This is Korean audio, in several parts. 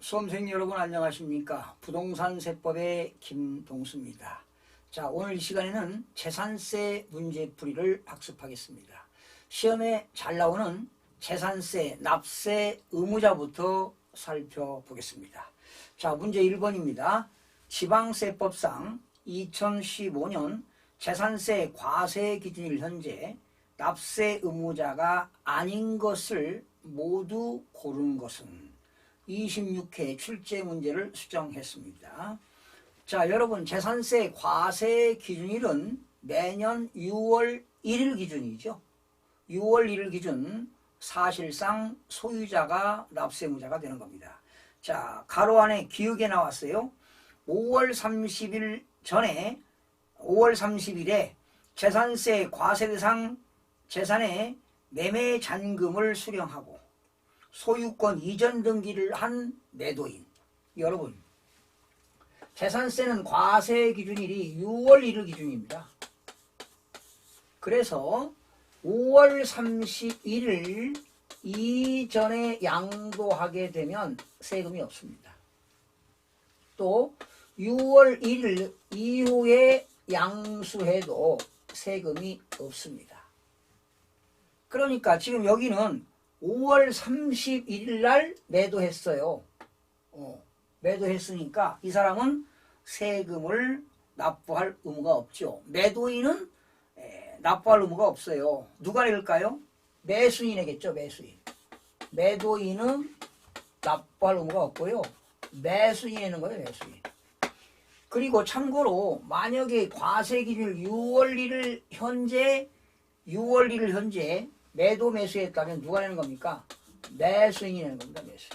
수험생 여러분 안녕하십니까? 부동산 세법의 김동수입니다. 자, 오늘 이 시간에는 재산세 문제풀이를 학습하겠습니다. 시험에 잘 나오는 재산세, 납세 의무자부터 살펴보겠습니다. 자, 문제 1번입니다. 지방세법상 2015년 재산세 과세 기준일 현재 납세 의무자가 아닌 것을 모두 고른 것은 26회 출제 문제를 수정했습니다. 자, 여러분 재산세 과세 기준일은 매년 6월 1일 기준이죠. 6월 1일 기준 사실상 소유자가 납세의무자가 되는 겁니다. 자, 가로 안에 기억에 나왔어요. 5월 30일 전에 5월 30일에 재산세 과세 대상 재산의 매매 잔금을 수령하고 소유권 이전 등기를 한 매도인. 여러분, 재산세는 과세 기준일이 6월 1일 기준입니다. 그래서 5월 31일 이전에 양도하게 되면 세금이 없습니다. 또 6월 1일 이후에 양수해도 세금이 없습니다. 그러니까 지금 여기는 5월 31일 날 매도했어요. 매도했으니까 이 사람은 세금을 납부할 의무가 없죠. 매도인은 납부할 의무가 없어요. 누가 낼까요? 매수인에겠죠. 매수인. 매도인은 납부할 의무가 없고요. 매수인이 내는 거예요. 매수인. 그리고 참고로 만약에 과세 기준일 6월 1일 현재 매도 매수했다면 누가 내는 겁니까? 매수인이 내는 겁니다. 매수인.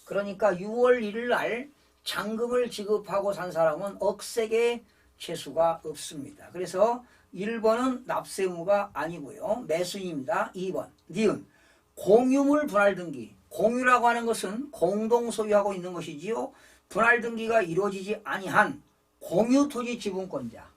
그러니까 6월 1일 날 잔금을 지급하고 산 사람은 억세게 재수가 없습니다. 그래서 1번은 납세 의무가 아니고요. 매수인입니다. 2번 니은 공유물 분할 등기. 공유라고 하는 것은 공동 소유하고 있는 것이지요. 분할 등기가 이루어지지 아니한 공유 토지 지분권자.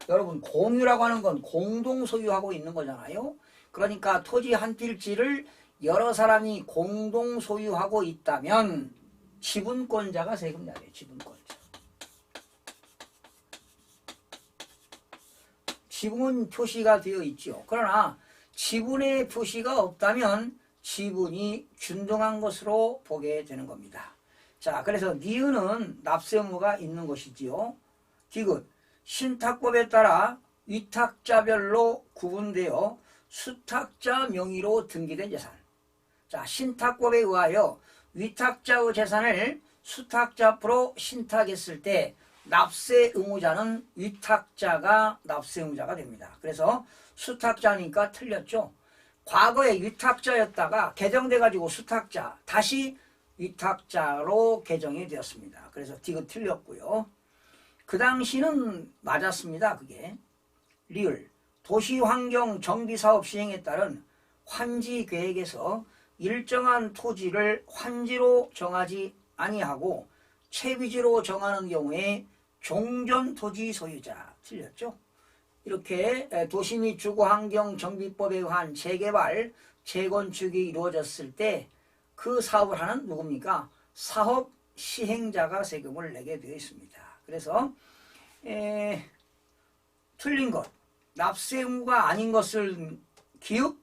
여러분, 공유라고 하는 건 공동 소유하고 있는 거잖아요. 그러니까 토지 한 필지를 여러 사람이 공동 소유하고 있다면 지분권자가 세금 내야 돼요. 지분권자. 지분 표시가 되어 있죠. 그러나 지분의 표시가 없다면 지분이 균등한 것으로 보게 되는 겁니다. 자, 그래서 니은은 납세 의무가 있는 것이지요. 디귿 신탁법에 따라 위탁자별로 구분되어 수탁자 명의로 등기된 재산. 자, 신탁법에 의하여 위탁자의 재산을 수탁자 앞으로 신탁했을 때 납세 의무자는 위탁자가 납세 의무자가 됩니다. 그래서 수탁자니까 틀렸죠. 과거에 위탁자였다가 개정돼 가지고 수탁자, 다시 위탁자로 개정이 되었습니다. 그래서 디귿 틀렸고요. 그 당시는 맞았습니다. 그게 리을 도시환경 정비사업 시행에 따른 환지 계획에서 일정한 토지를 환지로 정하지 아니하고 채비지로 정하는 경우에 종전 토지 소유자. 틀렸죠? 이렇게 도시 및 주거환경 정비법에 의한 재개발, 재건축이 이루어졌을 때 그 사업을 하는 누굽니까? 사업 시행자가 세금을 내게 되어 있습니다. 그래서 틀린 것, 납세 의무가 아닌 것을 기읍,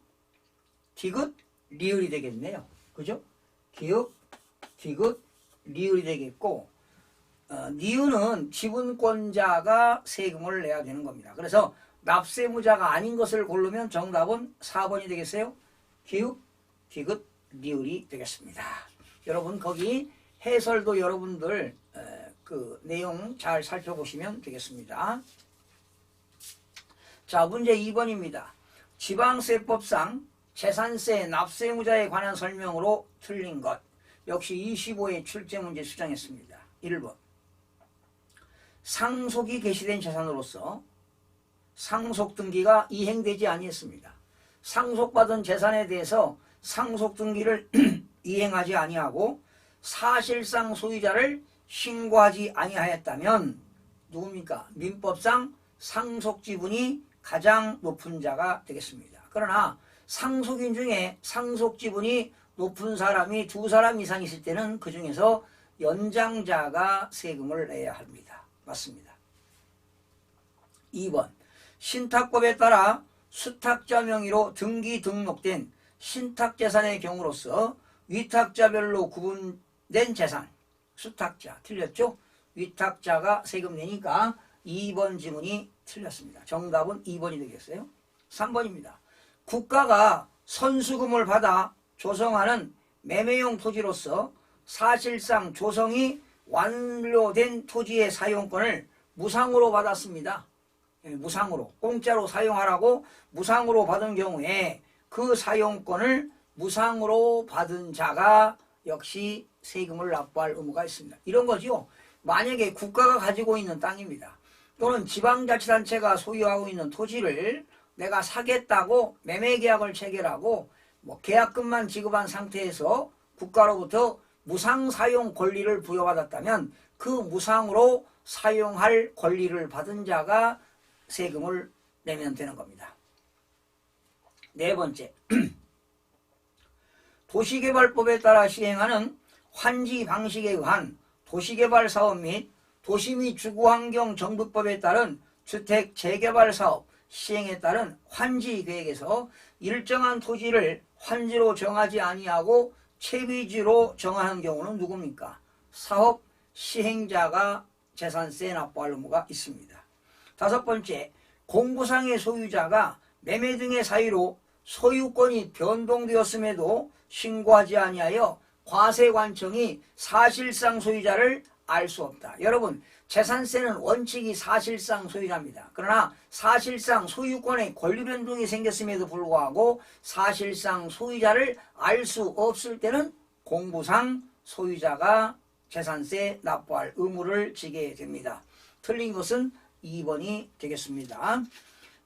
디귿, 리을이 되겠네요. 그죠? 기읍, 디귿, 리을이 되겠고 니은은 지분권자가 세금을 내야 되는 겁니다. 그래서 납세 의무자가 아닌 것을 고르면 정답은 4번이 되겠어요. 기읍, 디귿, 리을이 되겠습니다. 여러분 거기 해설도 여러분들 그 내용 잘 살펴보시면 되겠습니다. 자, 문제 2번입니다. 지방세법상 재산세 납세 의무자에 관한 설명으로 틀린 것. 역시 25회 출제 문제 수정했습니다. 1번 상속이 개시된 재산으로서 상속 등기가 이행되지 아니했습니다. 상속받은 재산에 대해서 상속 등기를 이행하지 아니하고 사실상 소유자를 신고하지 아니하였다면 누굽니까? 민법상 상속 지분이 가장 높은 자가 되겠습니다. 그러나 상속인 중에 상속 지분이 높은 사람이 두 사람 이상 있을 때는 그 중에서 연장자가 세금을 내야 합니다. 맞습니다. 2번 신탁법에 따라 수탁자 명의로 등기 등록된 신탁재산의 경우로서 위탁자별로 구분된 재산, 수탁자 틀렸죠? 위탁자가 세금 내니까 2번 지문이 틀렸습니다. 정답은 2번이 되겠어요. 3번입니다. 국가가 선수금을 받아 조성하는 매매용 토지로서 사실상 조성이 완료된 토지의 사용권을 무상으로 받았습니다. 무상으로, 공짜로 사용하라고 무상으로 받은 경우에 그 사용권을 무상으로 받은 자가 역시 세금을 납부할 의무가 있습니다. 이런 거죠. 만약에 국가가 가지고 있는 땅입니다. 또는 지방자치단체가 소유하고 있는 토지를 내가 사겠다고 매매계약을 체결하고 계약금만 지급한 상태에서 국가로부터 무상 사용 권리를 부여받았다면 그 무상으로 사용할 권리를 받은 자가 세금을 내면 되는 겁니다. 네 번째, 도시개발법에 따라 시행하는 환지 방식에 의한 도시개발 사업 및 도시 및 주거환경 정비법에 따른 주택 재개발 사업 시행에 따른 환지 계획에서 일정한 토지를 환지로 정하지 아니하고 채비지로 정하는 경우는 누굽니까? 사업 시행자가 재산세 납부할 의무가 있습니다. 다섯 번째, 공부상의 소유자가 매매 등의 사유로 소유권이 변동되었음에도 신고하지 아니하여 과세관청이 사실상 소유자를 알 수 없다. 여러분, 재산세는 원칙이 사실상 소유자입니다. 그러나 사실상 소유권의 권리 변동이 생겼음에도 불구하고 사실상 소유자를 알 수 없을 때는 공부상 소유자가 재산세 납부할 의무를 지게 됩니다. 틀린 것은 2번이 되겠습니다.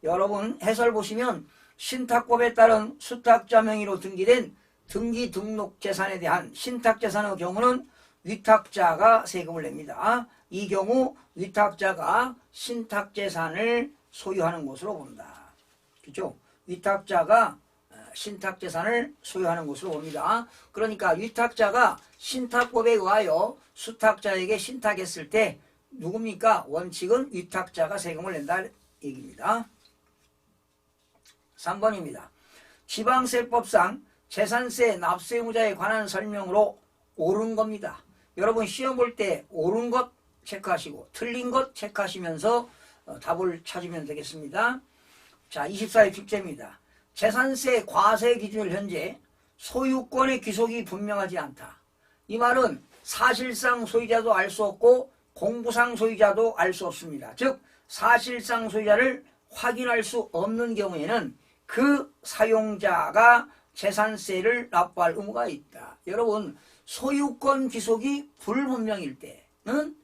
여러분 해설 보시면 신탁법에 따른 수탁자 명의로 등기된 등기 등록 재산에 대한 신탁재산의 경우는 위탁자가 세금을 냅니다. 이 경우 위탁자가 신탁재산을 소유하는 것으로 본다. 그렇죠? 위탁자가 신탁재산을 소유하는 것으로 봅니다. 그러니까 위탁자가 신탁법에 의하여 수탁자에게 신탁했을 때 누굽니까? 원칙은 위탁자가 세금을 낸다 얘기입니다. 3번입니다. 지방세법상 재산세 납세 의무자에 관한 설명으로 옳은 겁니다. 여러분 시험 볼 때 옳은 것 체크하시고 틀린 것 체크하시면서 답을 찾으면 되겠습니다. 자, 24의 축제입니다. 재산세 과세 기준을 현재 소유권의 귀속이 분명하지 않다. 이 말은 사실상 소유자도 알 수 없고 공부상 소유자도 알 수 없습니다. 즉 사실상 소유자를 확인할 수 없는 경우에는 그 사용자가 재산세를 납부할 의무가 있다. 여러분 소유권 귀속이 불분명일 때는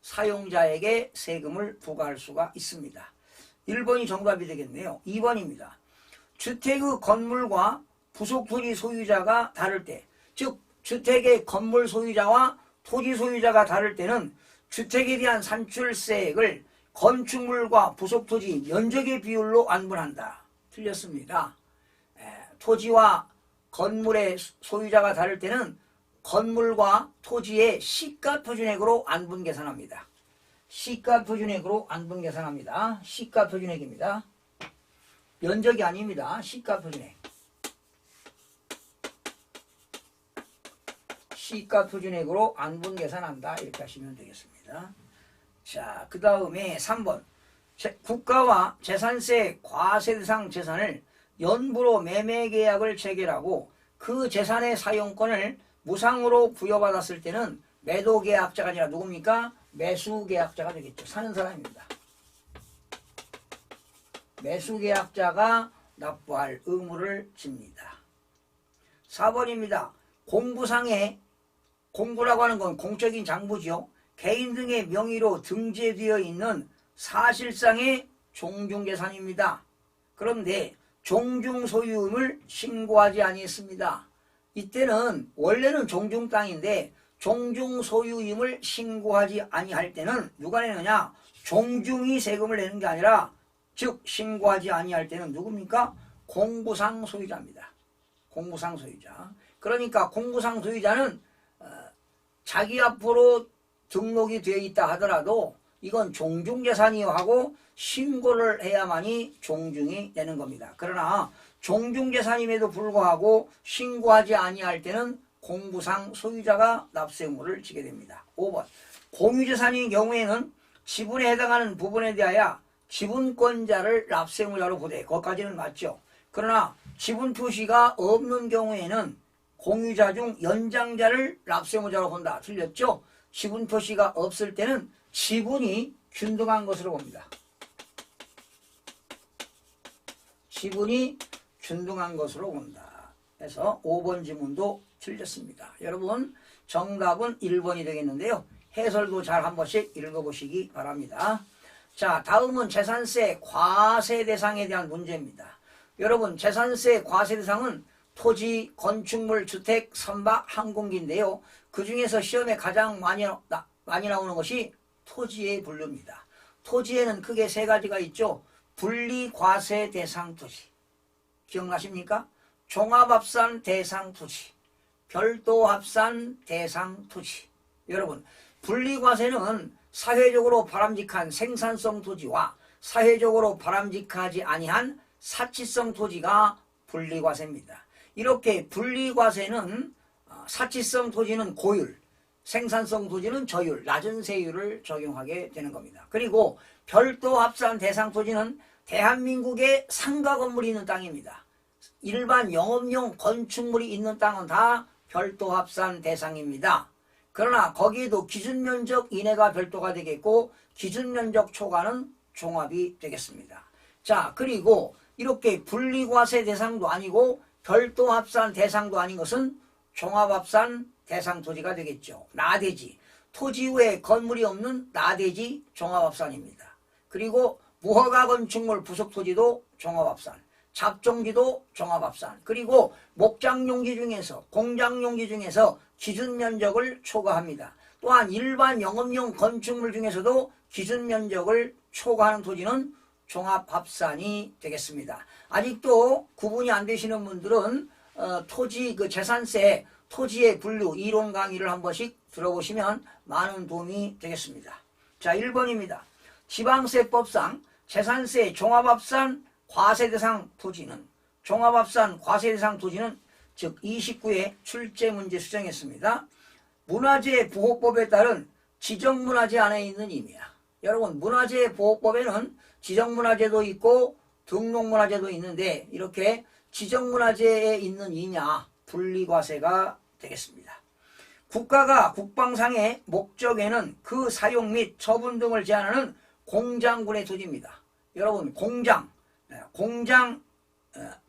사용자에게 세금을 부과할 수가 있습니다. 1번이 정답이 되겠네요. 2번입니다. 주택의 건물과 부속토지 소유자가 다를 때, 즉 주택의 건물 소유자와 토지 소유자가 다를 때는 주택에 대한 산출세액을 건축물과 부속토지 면적의 비율로 안분한다. 틀렸습니다. 토지와 건물의 소유자가 다를 때는 건물과 토지의 시가 표준액으로 안분 계산합니다. 시가 표준액으로 안분 계산합니다. 시가 표준액입니다. 면적이 아닙니다. 시가 표준액. 시가 표준액으로 안분 계산한다. 이렇게 하시면 되겠습니다. 자, 그 다음에 3번. 국가와 재산세 과세 대상 재산을 연부로 매매 계약을 체결하고 그 재산의 사용권을 무상으로 부여받았을 때는 매도 계약자가 아니라 누굽니까? 매수 계약자가 되겠죠. 사는 사람입니다. 매수 계약자가 납부할 의무를 집니다. 4번입니다. 공부상에, 공부라고 하는 건 공적인 장부지요. 개인 등의 명의로 등재되어 있는 사실상의 종중재산입니다. 그런데 종중 소유임을 신고하지 아니했습니다. 이때는 원래는 종중 땅인데 종중 소유임을 신고하지 아니할 때는 누가 내느냐? 종중이 세금을 내는 게 아니라 즉 신고하지 아니할 때는 누굽니까? 공부상 소유자입니다. 공무상 소유자. 그러니까 공무상 소유자는 자기 앞으로 등록이 되어 있다 하더라도 이건 종중재산이요 하고 신고를 해야만이 종중이 되는 겁니다. 그러나 종중재산임에도 불구하고 신고하지 아니할 때는 공무상 소유자가 납세 의무를 지게 됩니다. 5번 공유재산인 경우에는 지분에 해당하는 부분에 대하여 지분권자를 납세 의무자로 보되 거기까지는 맞죠. 그러나 지분 표시가 없는 경우에는 공유자 중 연장자를 납세 의무자로 본다. 틀렸죠? 지분 표시가 없을 때는 지분이 균등한 것으로 봅니다. 지분이 균등한 것으로 본다. 그래서 5번 지문도 틀렸습니다. 여러분 정답은 1번이 되겠는데요. 해설도 잘 한 번씩 읽어보시기 바랍니다. 자, 다음은 재산세 과세 대상에 대한 문제입니다. 여러분 재산세 과세 대상은 토지, 건축물, 주택, 선박, 항공기인데요. 그 중에서 시험에 가장 많이 나오는 것이 토지의 분류입니다. 토지에는 크게 세 가지가 있죠. 분리과세 대상 토지. 기억나십니까? 종합합산 대상 토지, 별도합산 대상 토지. 여러분 분리과세는 사회적으로 바람직한 생산성 토지와 사회적으로 바람직하지 아니한 사치성 토지가 분리과세입니다. 이렇게 분리과세는 사치성 토지는 고율, 생산성 토지는 저율, 낮은 세율을 적용하게 되는 겁니다. 그리고 별도 합산 대상 토지는 대한민국에 상가 건물이 있는 땅입니다. 일반 영업용 건축물이 있는 땅은 다 별도 합산 대상입니다. 그러나 거기에도 기준면적 이내가 별도가 되겠고 기준면적 초과는 종합이 되겠습니다. 자, 그리고 이렇게 분리과세 대상도 아니고 별도 합산 대상도 아닌 것은 종합합산 대상 토지가 되겠죠. 나대지, 토지 후에 건물이 없는 나대지 종합합산입니다. 그리고 무허가 건축물 부속 토지도 종합합산, 잡종지도 종합합산, 그리고 목장용지 중에서 공장용지 중에서 기준면적을 초과합니다. 또한 일반 영업용 건축물 중에서도 기준면적을 초과하는 토지는 종합합산이 되겠습니다. 아직도 구분이 안 되시는 분들은 토지 재산세 토지의 분류 이론 강의를 한 번씩 들어보시면 많은 도움이 되겠습니다. 자, 1번입니다. 지방세법상 재산세 종합합산 과세대상 토지는 종합합산 과세대상 토지는 즉 29회 출제문제 수정했습니다. 문화재보호법에 따른 지정문화재 안에 있는 임야. 여러분 문화재보호법에는 지정문화재도 있고 등록문화재도 있는데 이렇게 지정문화재에 있는 임야 분리과세가 되겠습니다. 국가가 국방상의 목적에는 그 사용 및 처분 등을 제한하는 공장군의 토지입니다. 여러분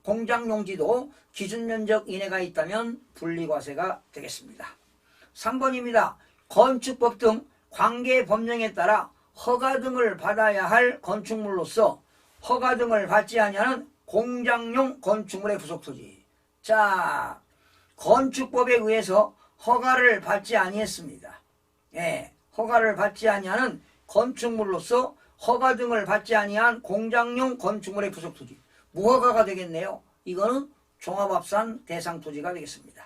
공장용지도 기준면적 이내가 있다면 분리과세가 되겠습니다. 3번입니다. 건축법 등 관계법령에 따라 허가 등을 받아야 할 건축물로서 허가 등을 받지 아니하는 공장용 건축물의 부속토지. 자, 건축법에 의해서 허가를 받지 아니했습니다. 예, 허가를 받지 아니하는 건축물로서 허가 등을 받지 아니한 공장용 건축물의 부속토지. 무허가가 되겠네요. 이거는 종합합산 대상 토지가 되겠습니다.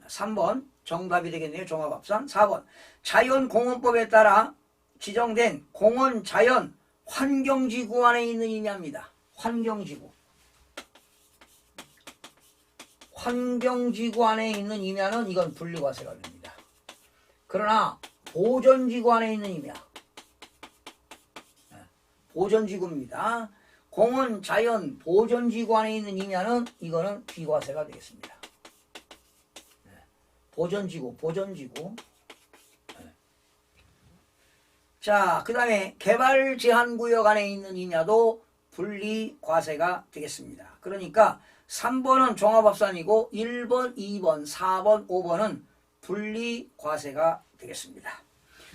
3번 정답이 되겠네요. 종합합산. 4번 자연공원법에 따라 지정된 공원 자연 환경지구 안에 있는 임야입니다. 환경지구 안에 있는 임야는 이건 분리과세가 됩니다. 그러나 보전지구 안에 있는 임야, 보전지구입니다. 공원 자연 보전지구 안에 있는 임야는 이거는 비과세가 되겠습니다. 보전지구. 자, 그 다음에 개발제한구역 안에 있는 임야도 분리과세가 되겠습니다. 그러니까 3번은 종합합산이고 1번, 2번, 4번, 5번은 분리과세가 되겠습니다.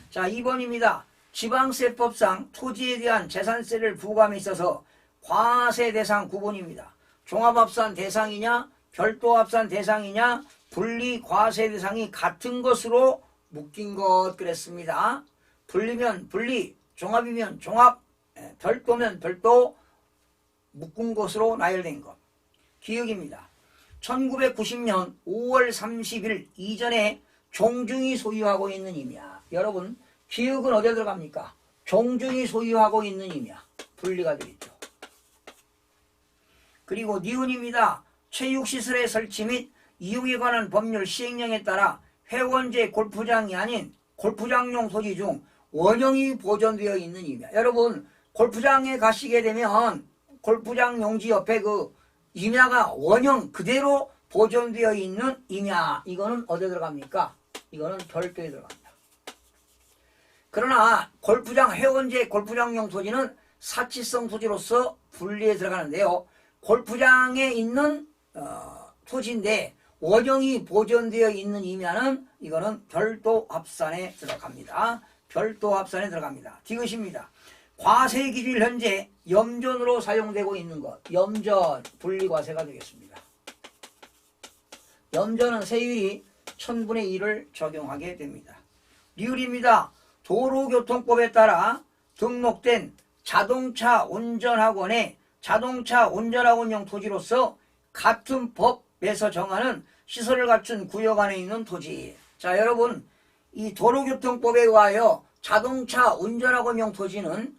자, 2번입니다. 지방세법상 토지에 대한 재산세를 부과함에 있어서 과세 대상 구분입니다. 종합합산 대상이냐 별도합산 대상이냐 분리과세 대상이 같은 것으로 묶인 것 그랬습니다. 분리면 분리, 종합이면 종합, 별도면 별도, 묶은 것으로 나열된 것. 기억입니다. 1990년 5월 30일 이전에 종중이 소유하고 있는 임야. 여러분 기역은 어디에 들어갑니까? 종중이 소유하고 있는 임야. 분리가 되겠죠. 그리고 니은입니다. 체육시설의 설치 및 이용에 관한 법률 시행령에 따라 회원제 골프장이 아닌 골프장용 토지 중 원형이 보존되어 있는 임야. 여러분 골프장에 가시게 되면 골프장 용지 옆에 그 임야가 원형 그대로 보존되어 있는 임야. 이거는 어디에 들어갑니까? 이거는 별도에 들어갑니다. 그러나 골프장 회원제 골프장용 토지는 사치성 토지로서 분리에 들어가는데요. 골프장에 있는 토지인데 원형이 보존되어 있는 임야는 이거는 별도 합산에 들어갑니다. 별도 합산에 들어갑니다. 디귿입니다. 과세 기준 현재 염전으로 사용되고 있는 것. 염전 분리과세가 되겠습니다. 염전은 세율이 1000분의 1을 적용하게 됩니다. 리을입니다. 도로교통법에 따라 등록된 자동차 운전학원의 자동차 운전학원용 토지로서 같은 법에서 정하는 시설을 갖춘 구역 안에 있는 토지. 자, 여러분 이 도로교통법에 의하여 자동차 운전학원용 토지는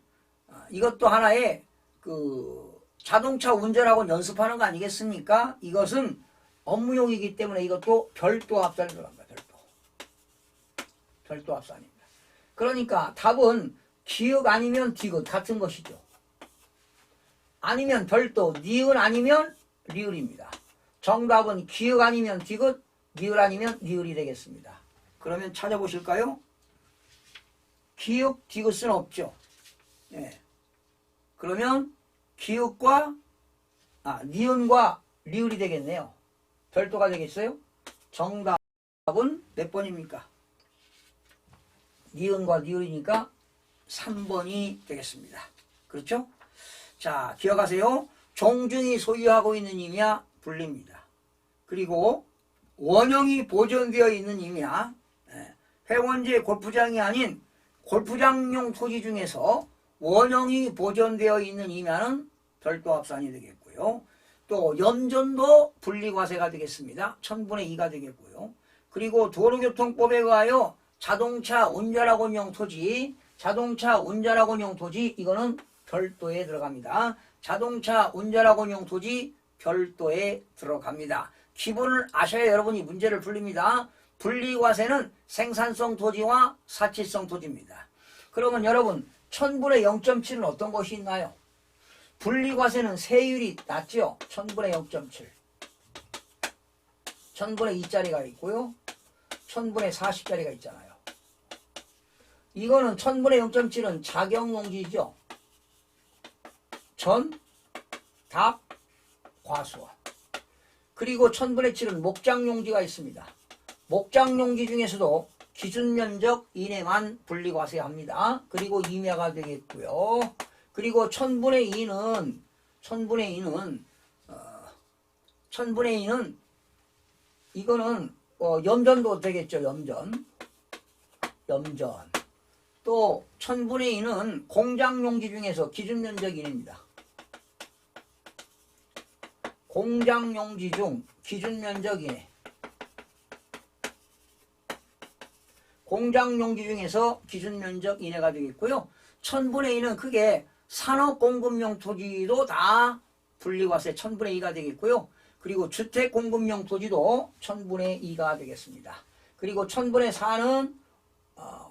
이것도 하나의 그 자동차 운전학원 연습하는 거 아니겠습니까? 이것은 업무용이기 때문에 이것도 별도 합산에 들어갑니다. 별도 합산입니다. 그러니까 답은 기역 아니면 디귿 같은 것이죠. 아니면 별도, 니은 아니면 리을입니다. 정답은 기역 아니면 디귿, 니을 아니면 리을이 되겠습니다. 그러면 찾아보실까요? 기역, 디귿은 없죠. 예. 그러면 기역과 니은과 리을이 되겠네요. 별도가 되겠어요? 정답은 몇 번입니까? 니은과 리을이니까 3번이 되겠습니다. 그렇죠? 자, 기억하세요. 종중이 소유하고 있는 임야 분리입니다. 그리고 원형이 보존되어 있는 임야, 회원제 골프장이 아닌 골프장용 토지 중에서 원형이 보존되어 있는 임야는 별도 합산이 되겠고요. 또 염전도 분리과세가 되겠습니다. 1000분의 2가 되겠고요. 그리고 도로교통법에 의하여 자동차 운전학원용 토지, 이거는 별도에 들어갑니다. 자동차 운전학원용 토지 별도에 들어갑니다. 기본을 아셔야 여러분이 문제를 풀립니다. 분리과세는 생산성 토지와 사치성 토지입니다. 그러면 여러분 1000분의 0.7은 어떤 것이 있나요? 분리과세는 세율이 낮죠. 1000분의 0.7. 1000분의 2짜리가 있고요. 1000분의 40짜리가 있잖아요. 이거는 1000분의 0.7은 자격농지죠. 전, 답, 과수원. 그리고 1000분의 7은 목장용지가 있습니다. 목장용지 중에서도 기준면적 이내만 분리과세합니다. 그리고 임야가 되겠고요. 그리고 1000분의 2는 이거는 염전도 되겠죠. 염전. 또 1000분의 2는 공장용지 중에서 기준면적 이내입니다. 공장용지 중 기준면적 이내. 공장용지 중에서 기준면적 이내가 되겠고요. 1000분의 2는 크게 산업공급용 토지도 다 분리과세 1000분의 2가 되겠고요. 그리고 주택공급용 토지도 1000분의 2가 되겠습니다. 그리고 1000분의 4는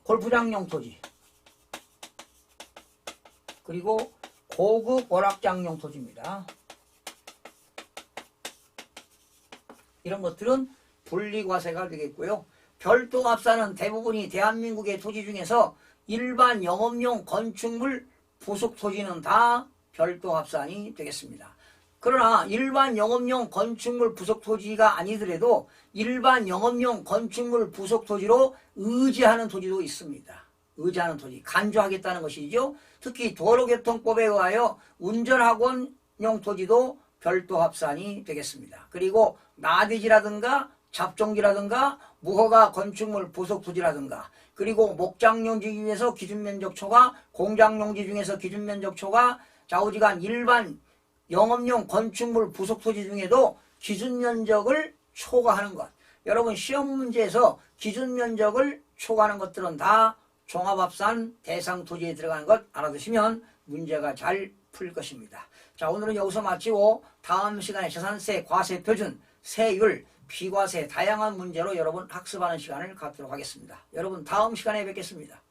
골프장용 토지. 그리고 고급 월악장용 토지입니다. 이런 것들은 분리과세가 되겠고요. 별도 합산은 대부분이 대한민국의 토지 중에서 일반 영업용 건축물 부속 토지는 다 별도 합산이 되겠습니다. 그러나 일반 영업용 건축물 부속 토지가 아니더라도 일반 영업용 건축물 부속 토지로 의지하는 토지도 있습니다. 의지하는 토지, 간주하겠다는 것이죠. 특히 도로교통법에 의하여 운전학원용 토지도 별도 합산이 되겠습니다. 그리고 나대지라든가 잡종지라든가 무허가 건축물 부속 토지라든가 그리고 목장용지 중에서 기준면적 초과, 공장용지 중에서 기준면적 초과, 좌우지간 일반 영업용 건축물 부속 토지 중에도 기준 면적을 초과하는 것. 여러분 시험 문제에서 기준 면적을 초과하는 것들은 다 종합합산 대상 토지에 들어가는 것 알아두시면 문제가 잘 풀 것입니다. 자, 오늘은 여기서 마치고 다음 시간에 재산세, 과세 표준, 세율, 비과세 다양한 문제로 여러분 학습하는 시간을 갖도록 하겠습니다. 여러분 다음 시간에 뵙겠습니다.